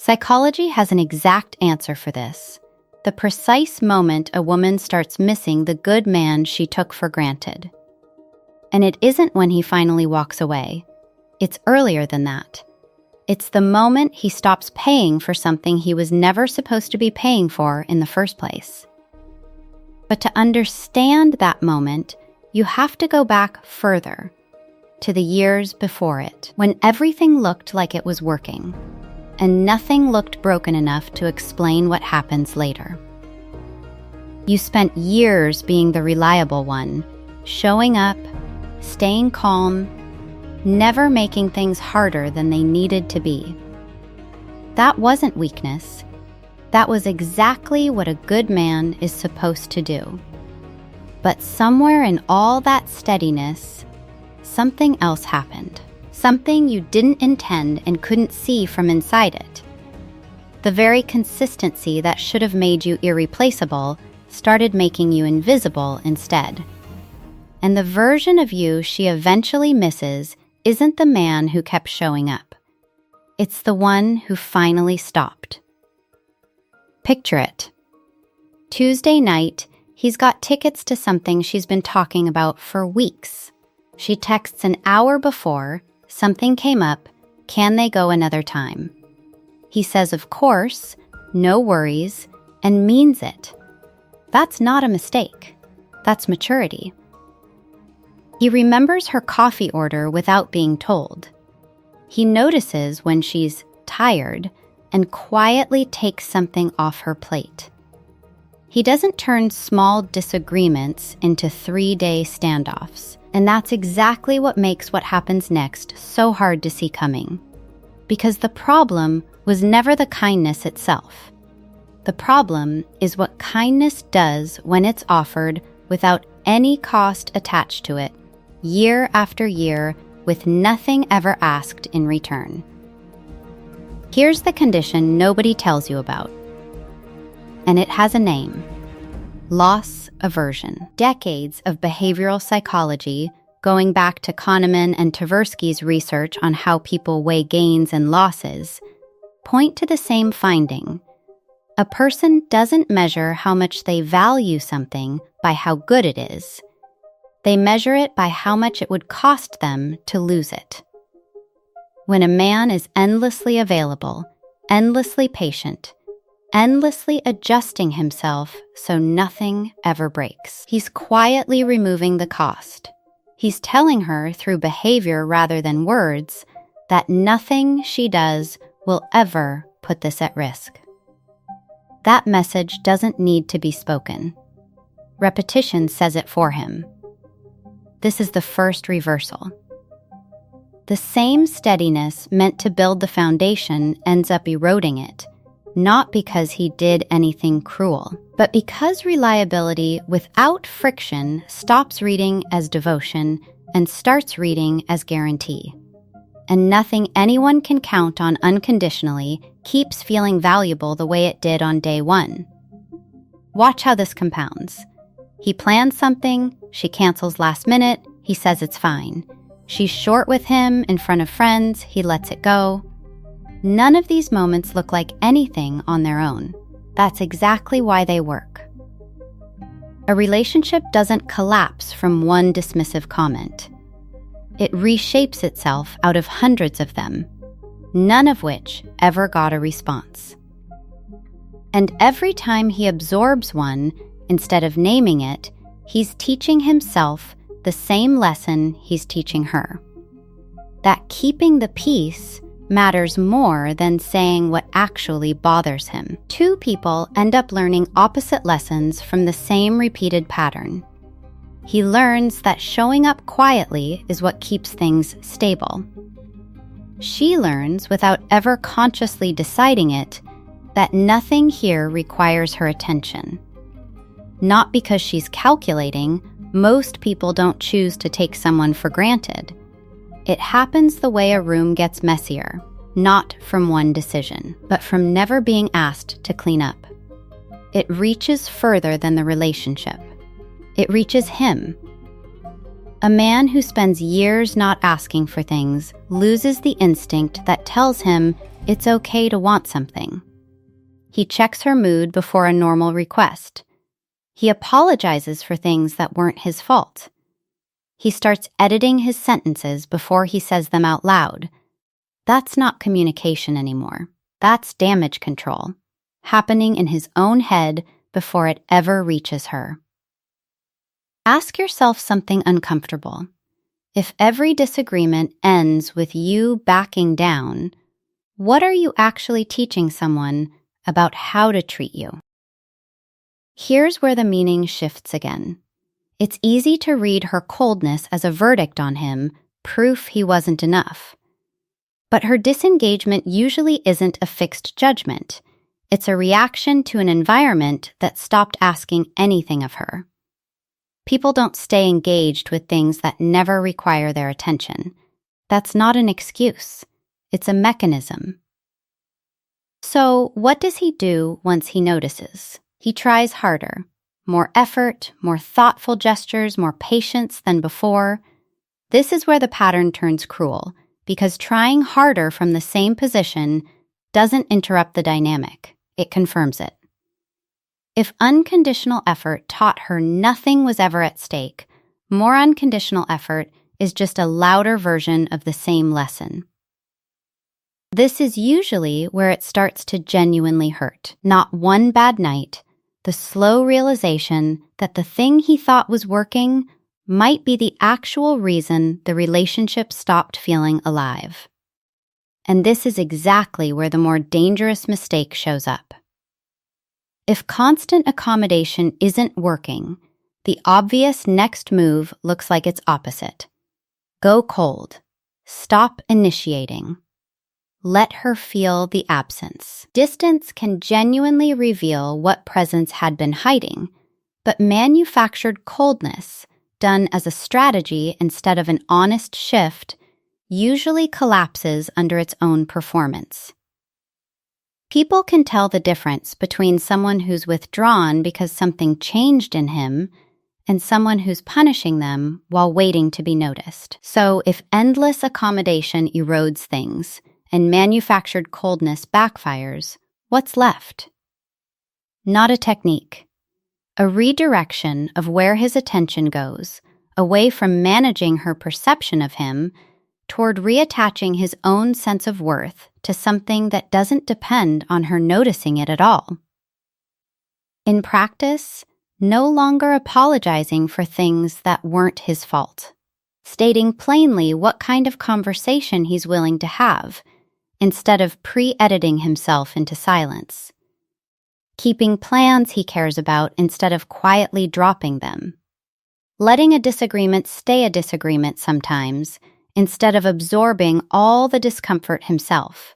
Psychology has an exact answer for this. The precise moment a woman starts missing the good man she took for granted. And it isn't when he finally walks away. It's earlier than that. It's the moment he stops paying for something he was never supposed to be paying for in the first place. But to understand that moment, you have to go back further, to the years before it, when everything looked like it was working, and nothing looked broken enough to explain what happens later. You spent years being the reliable one, showing up, staying calm, never making things harder than they needed to be. That wasn't weakness. That was exactly what a good man is supposed to do. But somewhere in all that steadiness, something else happened. Something you didn't intend and couldn't see from inside it. The very consistency that should have made you irreplaceable started making you invisible instead. And the version of you she eventually misses isn't the man who kept showing up. It's the one who finally stopped. Picture it. Tuesday night, he's got tickets to something she's been talking about for weeks. She texts an hour before, something came up, can they go another time? He says, of course, no worries, and means it. That's not a mistake. That's maturity. He remembers her coffee order without being told. He notices when she's tired and quietly takes something off her plate. He doesn't turn small disagreements into 3-day standoffs, and that's exactly what makes what happens next so hard to see coming. Because the problem was never the kindness itself. The problem is what kindness does when it's offered without any cost attached to it, year after year, with nothing ever asked in return. Here's the condition nobody tells you about. And it has a name. Loss aversion. Decades of behavioral psychology, going back to Kahneman and Tversky's research on how people weigh gains and losses, point to the same finding. A person doesn't measure how much they value something by how good it is. They measure it by how much it would cost them to lose it. When a man is endlessly available, endlessly patient, endlessly adjusting himself so nothing ever breaks, he's quietly removing the cost. He's telling her through behavior rather than words that nothing she does will ever put this at risk. That message doesn't need to be spoken. Repetition says it for him. This is the first reversal. The same steadiness meant to build the foundation ends up eroding it, not because he did anything cruel, but because reliability without friction stops reading as devotion and starts reading as guarantee. And nothing anyone can count on unconditionally keeps feeling valuable the way it did on day one. Watch how this compounds. He plans something, she cancels last minute, he says it's fine. She's short with him in front of friends, he lets it go. None of these moments look like anything on their own. That's exactly why they work. A relationship doesn't collapse from one dismissive comment. It reshapes itself out of hundreds of them, none of which ever got a response. And every time he absorbs one, instead of naming it, he's teaching himself the same lesson he's teaching her. That keeping the peace matters more than saying what actually bothers him. Two people end up learning opposite lessons from the same repeated pattern. He learns that showing up quietly is what keeps things stable. She learns, without ever consciously deciding it, that nothing here requires her attention. Not because she's calculating, most people don't choose to take someone for granted. It happens the way a room gets messier, not from one decision, but from never being asked to clean up. It reaches further than the relationship. It reaches him. A man who spends years not asking for things loses the instinct that tells him It's okay to want something. He checks her mood before a normal request. He apologizes for things that weren't his fault. He starts editing his sentences before he says them out loud. That's not communication anymore. That's damage control, happening in his own head before it ever reaches her. Ask yourself something uncomfortable. If every disagreement ends with you backing down, what are you actually teaching someone about how to treat you? Here's where the meaning shifts again. It's easy to read her coldness as a verdict on him, proof he wasn't enough. But her disengagement usually isn't a fixed judgment. It's a reaction to an environment that stopped asking anything of her. People don't stay engaged with things that never require their attention. That's not an excuse. It's a mechanism. So, what does he do once he notices? He tries harder. More effort, more thoughtful gestures, more patience than before. This is where the pattern turns cruel, because trying harder from the same position doesn't interrupt the dynamic. It confirms it. If unconditional effort taught her nothing was ever at stake, more unconditional effort is just a louder version of the same lesson. This is usually where it starts to genuinely hurt. Not one bad night, the slow realization that the thing he thought was working might be the actual reason the relationship stopped feeling alive. And this is exactly where the more dangerous mistake shows up. If constant accommodation isn't working, the obvious next move looks like its opposite. Go cold. Stop initiating. Let her feel the absence. Distance can genuinely reveal what presence had been hiding, but manufactured coldness, done as a strategy instead of an honest shift, usually collapses under its own performance. People can tell the difference between someone who's withdrawn because something changed in him and someone who's punishing them while waiting to be noticed. So if endless accommodation erodes things and manufactured coldness backfires, what's left? Not a technique. A redirection of where his attention goes, away from managing her perception of him, toward reattaching his own sense of worth to something that doesn't depend on her noticing it at all. In practice, no longer apologizing for things that weren't his fault, stating plainly what kind of conversation he's willing to have, instead of pre-editing himself into silence, keeping plans he cares about instead of quietly dropping them, letting a disagreement stay a disagreement sometimes, instead of absorbing all the discomfort himself.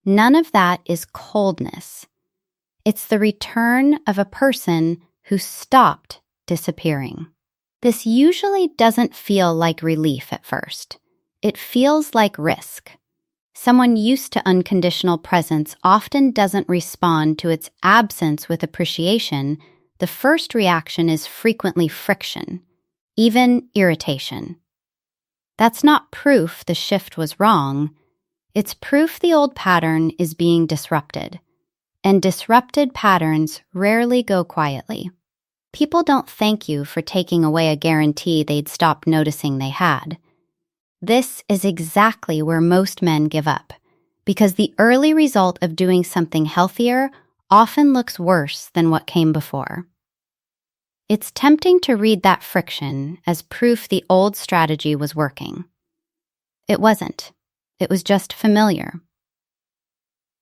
None of that is coldness. It's the return of a person who stopped disappearing. This usually doesn't feel like relief at first. It feels like risk. Someone used to unconditional presence often doesn't respond to its absence with appreciation. The first reaction is frequently friction, even irritation. That's not proof the shift was wrong. It's proof the old pattern is being disrupted. And disrupted patterns rarely go quietly. People don't thank you for taking away a guarantee they'd stopped noticing they had. This is exactly where most men give up, because the early result of doing something healthier often looks worse than what came before. It's tempting to read that friction as proof the old strategy was working. It wasn't. It was just familiar.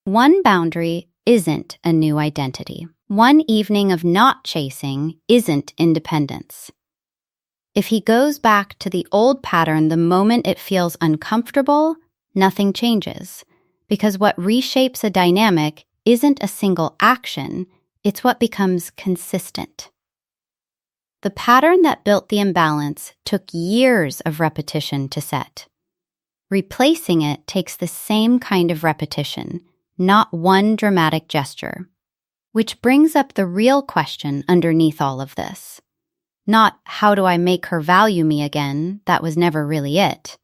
One boundary isn't a new identity. One evening of not chasing isn't independence. If he goes back to the old pattern the moment it feels uncomfortable, nothing changes, because what reshapes a dynamic isn't a single action, it's what becomes consistent. The pattern that built the imbalance took years of repetition to set. Replacing it takes the same kind of repetition, not one dramatic gesture. Which brings up the real question underneath all of this. Not how do I make her value me again, that was never really it.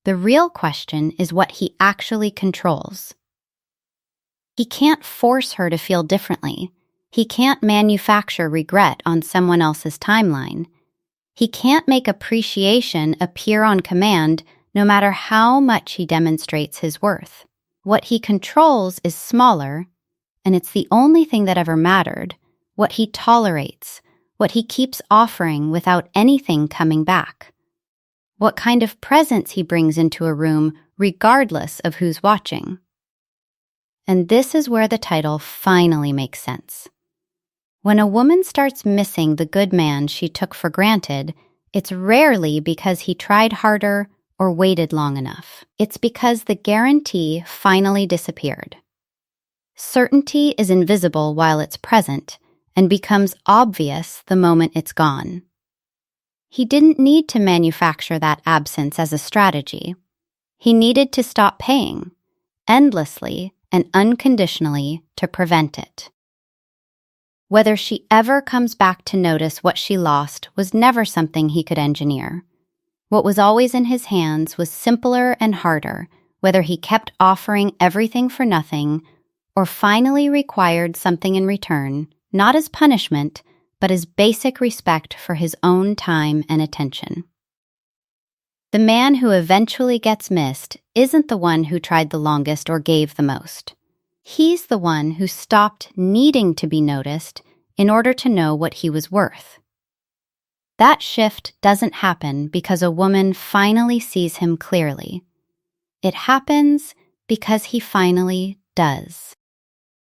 The real question is what he actually controls. He can't force her to feel differently. He can't manufacture regret on someone else's timeline. He can't make appreciation appear on command no matter how much he demonstrates his worth. What he controls is smaller, and it's the only thing that ever mattered, what he tolerates, what he keeps offering without anything coming back. What kind of presence he brings into a room regardless of who's watching. And this is where the title finally makes sense. When a woman starts missing the good man she took for granted, it's rarely because he tried harder or waited long enough. It's because the guarantee finally disappeared. Certainty is invisible while it's present and becomes obvious the moment it's gone. He didn't need to manufacture that absence as a strategy. He needed to stop paying, endlessly and unconditionally, to prevent it. Whether she ever comes back to notice what she lost was never something he could engineer. What was always in his hands was simpler and harder, whether he kept offering everything for nothing or finally required something in return, not as punishment, but as basic respect for his own time and attention. The man who eventually gets missed isn't the one who tried the longest or gave the most. He's the one who stopped needing to be noticed in order to know what he was worth. That shift doesn't happen because a woman finally sees him clearly. It happens because he finally does.